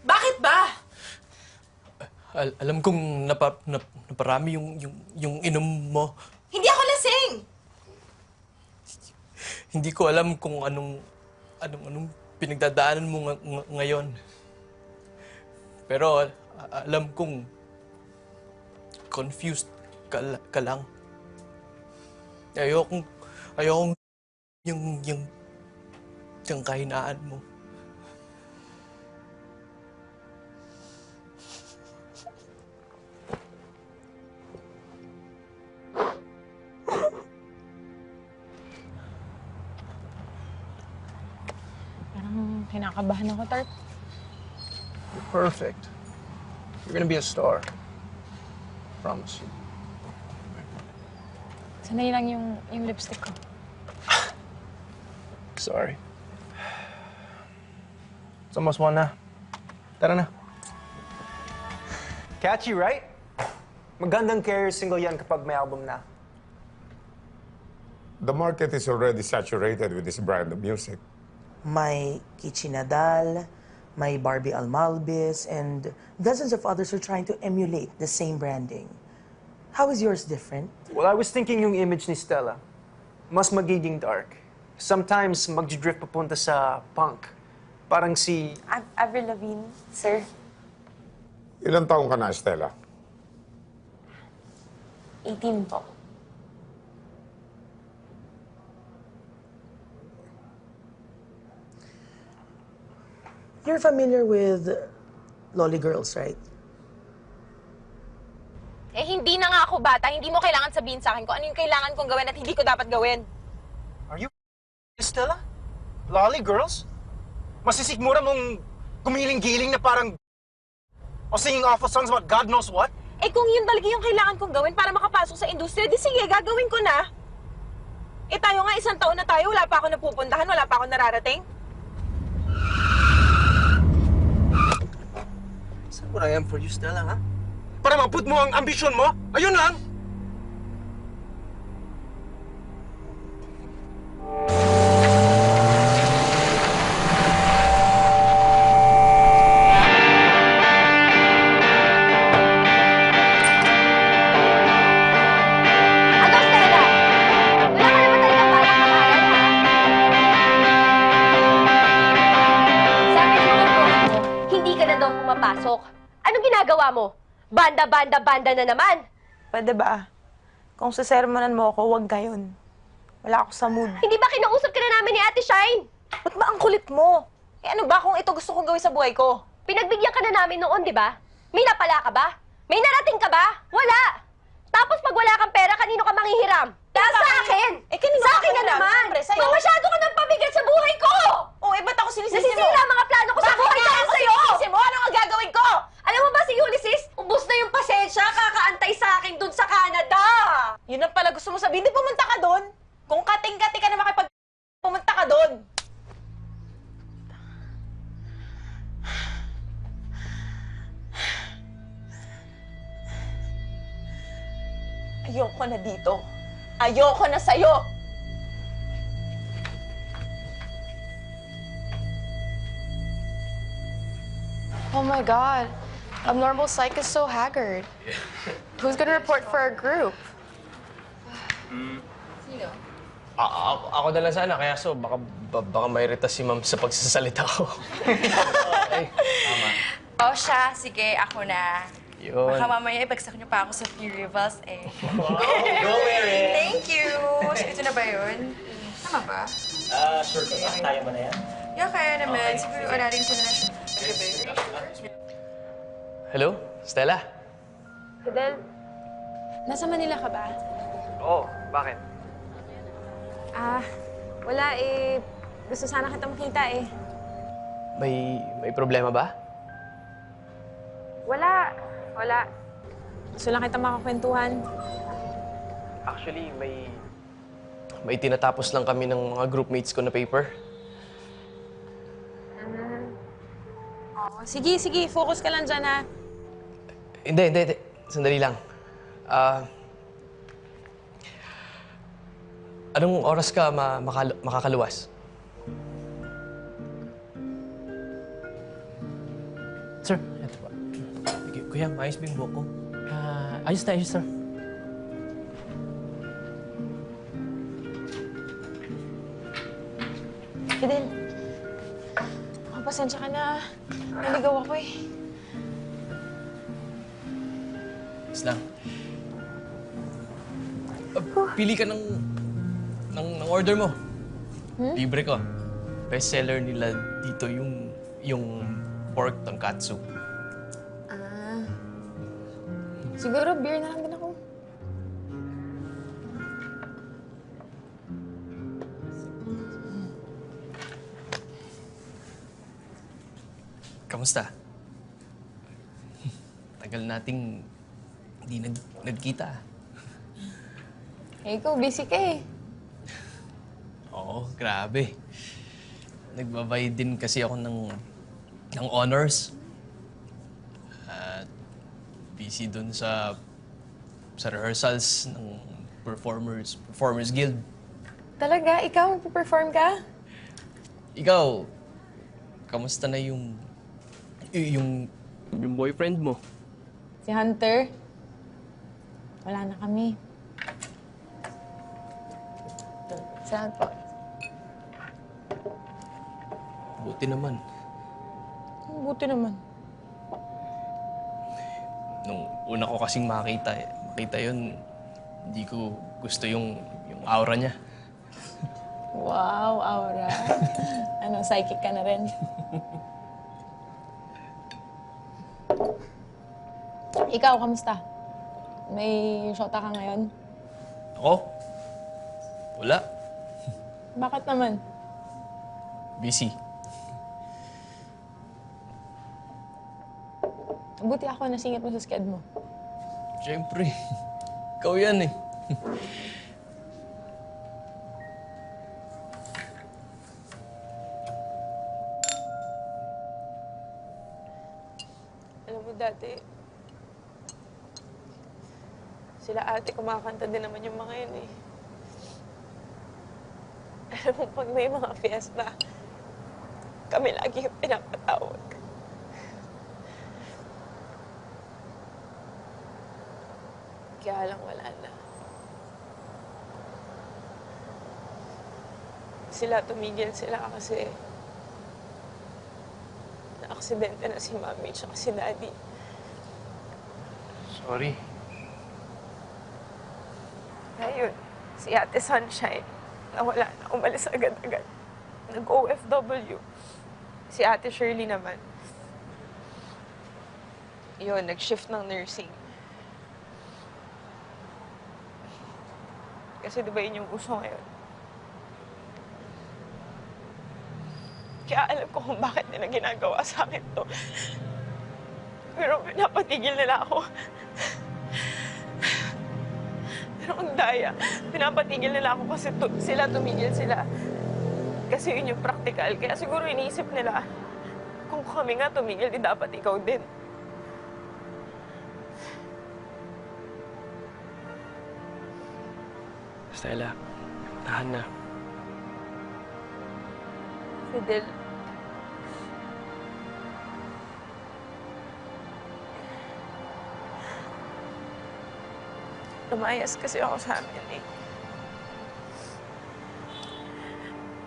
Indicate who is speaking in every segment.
Speaker 1: Bakit ba?
Speaker 2: Alam kong naparami yung inom mo.
Speaker 1: Hindi ako lasing!
Speaker 2: Hindi ko alam kung anong pinagdadaanan mo ngayon. Pero alam kong confused ka lang. Ayokong yung kahinaan mo.
Speaker 3: Parang kinakabahan ako, Tart.
Speaker 4: You're perfect. You're gonna be a star. Promise you.
Speaker 3: Sanay lang yung lipstick ko.
Speaker 4: Sorry. It's almost 1 na. Tara na.
Speaker 5: Catchy, right? Magandang career single yan kapag may album na.
Speaker 6: The market is already saturated with this brand of music.
Speaker 7: May Kichi Nadal, may Barbie Almalbis, and dozens of others are trying to emulate the same branding. How is yours different?
Speaker 5: Well, I was thinking yung image ni Stella, mas magiging dark. Sometimes mag-drift papunta sa punk. Parang si...
Speaker 8: Avril Lavigne, sir.
Speaker 6: Ilang taong ka na, Stella?
Speaker 8: 18 po.
Speaker 7: You're familiar with Lolly Girls, right?
Speaker 3: Eh, hindi na nga ako bata. Hindi mo kailangan sabihin sa akin kung ano yung kailangan kong gawin at hindi ko dapat gawin.
Speaker 5: Are you Stella? Lolly girls? Masisigmura mong gumiling-giling na parang... o singing awful songs about God knows what?
Speaker 3: Eh, kung yun talaga yung kailangan kong gawin para makapasok sa industriya, di sige, gagawin ko na. Eh, tayo nga, 1 taon na tayo, wala pa ako napupuntahan, wala pa ako nararating.
Speaker 5: Is that what I am for you, Stella, ha? Para maput mo ang ambisyon mo? Ayun lang!
Speaker 8: Ano, Stella? Wala ka naman talagang balak kamahalan, ha? Sabi ng mga bros mo, hindi ka na daw pumapasok. Anong ginagawa mo? Banda na naman.
Speaker 1: Pwede ba? Kung sasermonan mo ako, huwag ngayon. Wala ako sa mood.
Speaker 8: Hindi ba kinausap ka na namin ni Ate Shine?
Speaker 1: Ba't ba ang kulit mo? Eh ano ba kung ito gusto kong gawin sa buhay ko?
Speaker 8: Pinagbigyan ka na namin noon, di ba? May napala ka ba? May narating ka ba? Wala! Tapos pag wala kang pera, kanino ka manghihiram? Dahil sa akin!
Speaker 1: Eh, kanino
Speaker 8: sa
Speaker 1: ka
Speaker 8: akin na
Speaker 1: manghihiram?
Speaker 8: naman!
Speaker 1: Siyempre, sa'yo.
Speaker 8: So, masyado ka nang pabigat sa buhay ko!
Speaker 1: Oh, eh ba't ako sinisisi mo?
Speaker 8: Nasisira ang mga plano ko sa buhay
Speaker 1: nga
Speaker 8: dahil
Speaker 1: ako
Speaker 8: sa'yo!
Speaker 1: sinisisi mo? Ano ang gagawin ko?
Speaker 8: Alam mo ba si Ulysses? Ubus na yung pasensya, kakaantay sa akin dun sa Canada!
Speaker 1: Yun ang pala gusto mo sabihin. Di pumunta ka doon. Kung kating-kati ka na pumunta ka doon. Ayoko na dito. Ayoko na sa'yo.
Speaker 9: Oh my God. Abnormal Psych is so haggard. Who's gonna report for our group?
Speaker 2: Ako na lang sana, kaya baka mairita si ma'am sa pagsasalita ko. Okay.
Speaker 10: O siya, sige, ako na.
Speaker 2: Yun.
Speaker 10: Baka mamaya ibagsak niyo pa ako sa Few Rivals eh.
Speaker 2: Go, Erin!
Speaker 10: Thank you! Ito na ba yun? Tama ba?
Speaker 11: Sure ka. Kaya mo na yan?
Speaker 10: Yeah, kaya naman. Siguro orarin ko na siya.
Speaker 2: Hello? Stella?
Speaker 3: Fidel, nasa Manila ka ba?
Speaker 5: Oo, bakit?
Speaker 3: Wala eh. Gusto sana kita makita eh.
Speaker 2: May problema ba?
Speaker 3: Wala. Gusto lang kita makakwentuhan.
Speaker 2: Actually, may tinatapos lang kami ng mga groupmates ko na paper.
Speaker 3: Sige. Focus ka lang dyan, ha?
Speaker 2: Hindi. Sandali lang. Anong oras ka makakaluwas? Kuya, maayos ba yung buhok ko?
Speaker 11: Ayos na, ayos na.
Speaker 3: Fidel. Pasensya ka na. Naligaw ako eh.
Speaker 2: Is lang. Pili ka ng order mo. Libre ko. Bestseller nila dito yung pork tonkatsu.
Speaker 3: Siguro beer na lang din ako.
Speaker 2: Kamusta? Tagal nating hindi nagkita.
Speaker 3: Eh, ikaw, busy ka eh.
Speaker 2: Oo, grabe. Nagbabayad din kasi ako ng honors. At busy dun sa rehearsals ng Performers Guild.
Speaker 3: Talaga? Ikaw, magpe-perform ka?
Speaker 2: Ikaw, kamusta na yung boyfriend mo?
Speaker 3: Si Hunter? Wala na kami. Salamat po.
Speaker 2: Buti naman.
Speaker 3: Buti naman.
Speaker 2: Nung una ko kasing makita yun, hindi ko gusto yung aura niya.
Speaker 3: Wow, aura. Ano, psychic ka na rin? Ikaw, kamusta? May shota ka ngayon?
Speaker 2: Ako? Wala.
Speaker 3: Bakit naman?
Speaker 2: Busy.
Speaker 3: Buti ako nasingit mo sa sked mo.
Speaker 2: Siyempre. Ikaw yan eh.
Speaker 3: Alam mo, dati, sila ate kumakanta din naman yung mga yun eh. Alam mo, pag may mga fiesta, kami lagi yung pinapatawag. Kaya lang wala na. Tumigil sila kasi na-aksidente na si Mami at si Daddy.
Speaker 2: Sorry.
Speaker 3: Kaya yun, si Ate Sunshine, nawala na, umalis agad-agad. Nag-OFW. Si Ate Shirley naman. Yun, nag-shift ng nursing. Kasi di ba yun yung uso ngayon? Kaya alam ko kung bakit nila ginagawa sa akin to. Pero pinapatigil nila ako. Pero ang daya, pinapatigil nila ako kasi tumigil sila. Kasi yun yung practical. Kaya siguro iniisip nila, kung kami nga tumigil, di dapat ikaw din.
Speaker 2: Stella, tahan na.
Speaker 3: Fidel. Lumayas kasi ako sa amin eh.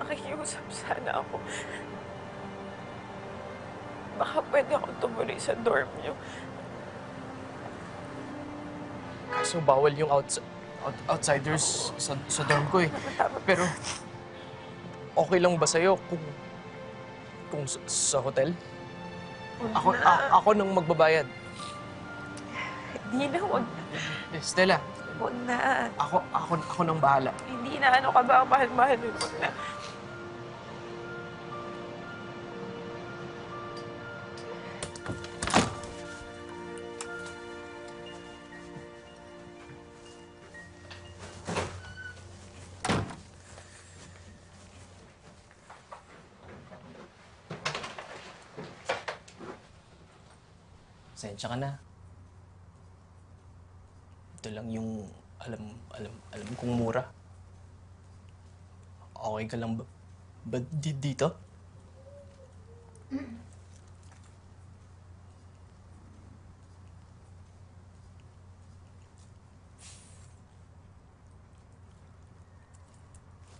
Speaker 3: Nakikiusap sana ako. Baka pwede akong tumuloy sa dorm niyo.
Speaker 2: Kaso bawal yung outsiders sa dorm ko eh. Pero okay lang ba sa'yo kung sa hotel? Ako nang magbabayad.
Speaker 3: Hindi na, wag na.
Speaker 2: Stella,
Speaker 3: Wag na.
Speaker 2: ako nang bahala.
Speaker 3: Hindi na, ano ka ba? Mahal-mahal. Wag na.
Speaker 2: Pasensya ka na. Ito lang yung alam kong mura. Okay ka lang ba dito?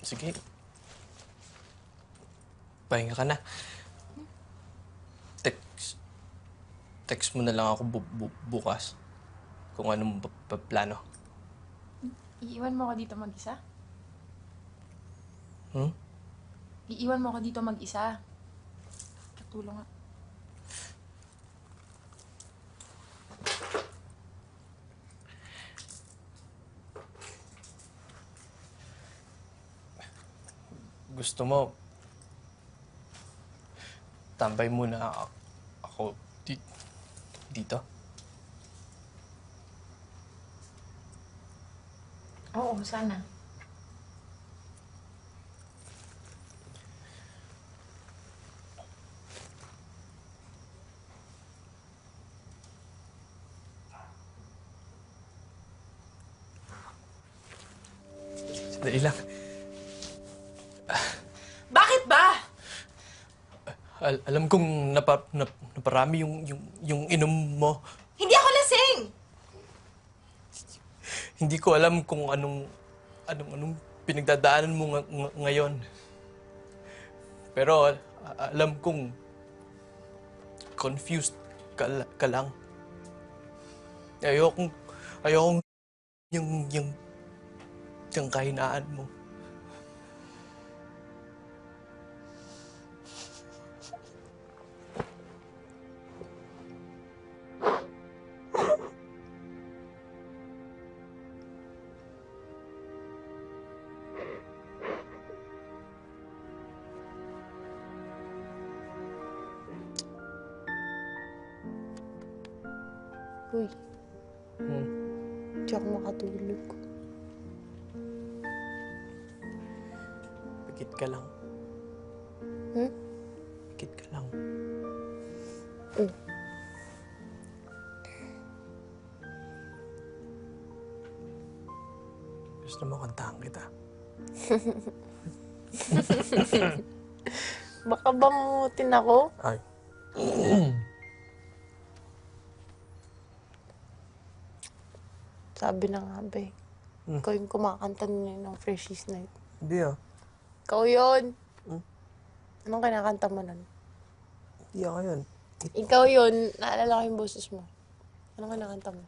Speaker 2: Sige. Pahinga ka na. Text mo na lang ako bukas kung anong plano.
Speaker 9: Iiwan mo ako dito mag-isa?
Speaker 2: Hmm?
Speaker 9: Iiwan mo ako dito mag-isa. Katulong nga.
Speaker 2: Gusto mo, tambay muna ako dito?
Speaker 9: Oo, sana.
Speaker 2: Sandali lang.
Speaker 1: Bakit ba?
Speaker 2: Alam kong naparami yung inom mo.
Speaker 1: Hindi ako lasing!
Speaker 2: Hindi ko alam kung anong pinagdadaanan mo ngayon. Pero alam kong confused ka lang. Ayokong yung kahinaan mo.
Speaker 9: Uy. Hindi ako makatulog.
Speaker 2: Pikit ka lang.
Speaker 9: Hmm?
Speaker 2: Pikit ka lang. Gusto mo kantahan kita?
Speaker 9: Baka bangutin ako?
Speaker 2: Ay.
Speaker 9: Sabi na nga ba eh. Ikaw yung kumakanta nila ng Freshies Night.
Speaker 2: Hindi ah.
Speaker 9: Ikaw yun. Anong kinakanta mo nun?
Speaker 2: Hindi ako yun.
Speaker 9: Ikaw yun. Naalala ko yung boses mo. Anong kinakanta mo?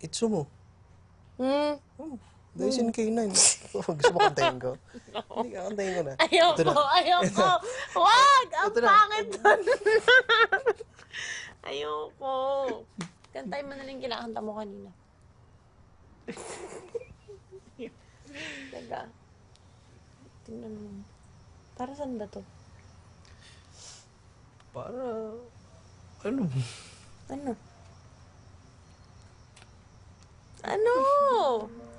Speaker 2: Itsu mo. Dahil in K9. Gusto mo kantahin ko? Hindi ka, kantahin ko na.
Speaker 9: Ayoko! Wag! Ang pangit doon! Ayoko! Kantay mo na lang yung kinakanta mo kanina. Teka. Tingnan mo. Para saan ba to?
Speaker 2: Para... Ano?
Speaker 9: Ano? Ano?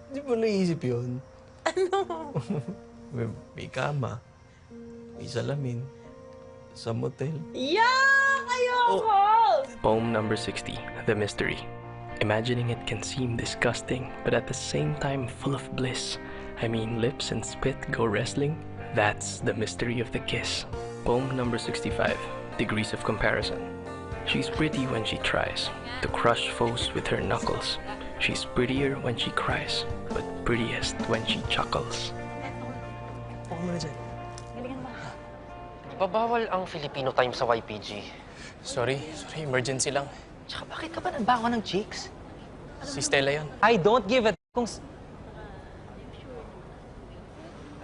Speaker 2: Hindi mo naisip yun.
Speaker 9: Ano?
Speaker 2: May kama. May salamin. Sa motel.
Speaker 9: Yuck! Ayoko!
Speaker 11: Poem number 60, The Mystery. Imagining it can seem disgusting, but at the same time full of bliss. I mean, lips and spit go wrestling. That's the mystery of the kiss. Poem number 65, Degrees of Comparison. She's pretty when she tries to crush foes with her knuckles. She's prettier when she cries, but prettiest when she chuckles.
Speaker 12: Babawal ang Filipino time sa YPG.
Speaker 2: Sorry, emergency lang.
Speaker 12: Tsaka bakit ka ba nagbawa ng chicks?
Speaker 2: Si Stella yun.
Speaker 12: I don't give a kung...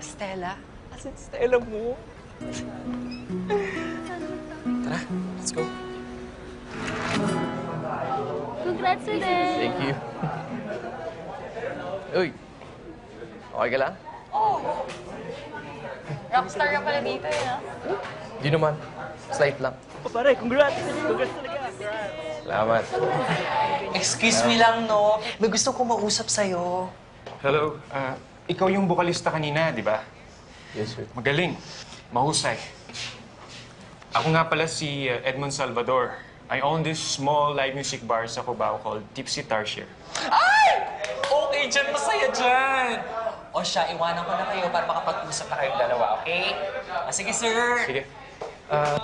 Speaker 12: Stella? Asan Stella mo?
Speaker 2: Tara, let's go.
Speaker 8: Congrats ulit!
Speaker 2: Thank you. Uy, okay ka lang?
Speaker 10: Rockstar ka pala dito, eh, no?
Speaker 2: Di naman. Slight lang.
Speaker 12: Pare, congrats! Congrats talaga!
Speaker 2: Salamat.
Speaker 12: Excuse me lang, no? May gusto ko mausap sa'yo.
Speaker 5: Hello. Ikaw yung bokalista kanina, di ba?
Speaker 2: Yes, sir.
Speaker 5: Magaling. Mahusay. Ako nga pala si Edmond Salvador. I own this small live music bar sa Cubao called Tipsy Tarsier.
Speaker 12: Ay! Okay dyan, masaya dyan! O siya, iwanan ko na kayo para makapag-usap na kayong dalawa, okay? Sige, sir!
Speaker 5: Sige.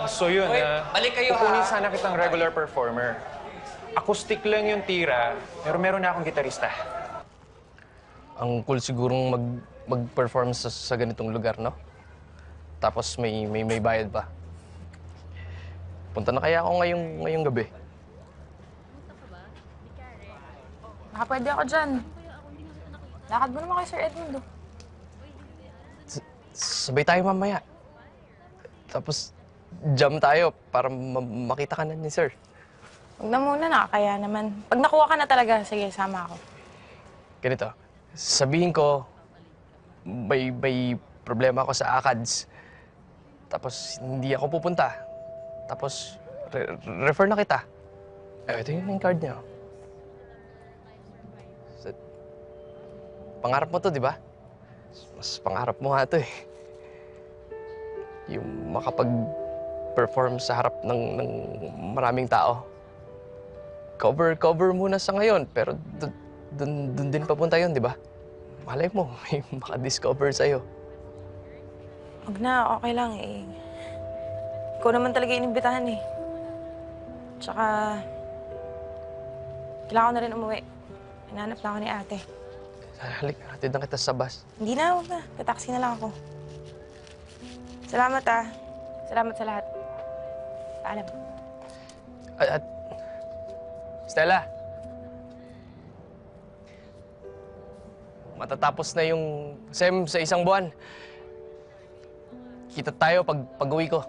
Speaker 5: So yun,
Speaker 12: Uy, balik kayo,
Speaker 5: kukunin
Speaker 12: ha?
Speaker 5: sana kitang regular performer. Acoustic lang yung tira, pero meron na akong gitarista.
Speaker 2: Ang cool sigurong mag-perform sa ganitong lugar, no? Tapos may bayad pa. Punta na kaya ako ngayong gabi.
Speaker 10: Baka pwede ako dyan. Lakad mo naman kay Sir Edmundo.
Speaker 2: Sabay tayo mamaya. Tapos jam tayo para makita ka na ni Sir.
Speaker 10: Huwag na muna, nakakaya naman. Pag nakuha ka na talaga, sige, sama ako.
Speaker 2: Ganito, sabihin ko, may problema ako sa ACADS. Tapos hindi ako pupunta. Tapos refer na kita. Ito yung card niya. Pangarap mo to, di ba? Mas pangarap mo nga to eh. Yung makapag-perform sa harap ng maraming tao. Cover muna sa ngayon, pero dun din papunta yun, di ba? Malay mo, may makadiscover sa'yo.
Speaker 10: Huwag na, okay lang eh. Ikaw naman talaga inimbitahan eh. Tsaka, kailangan ko na rin umuwi. Hinahanap na ako ni ate.
Speaker 2: Halik, hatid na kita sa bus.
Speaker 10: Hindi na, huwag na. Tataksi na lang ako. Salamat ah. Salamat sa lahat. Paalam.
Speaker 2: At Stella, matatapos na yung SEM sa isang buwan. Kita tayo pag-uwi ko.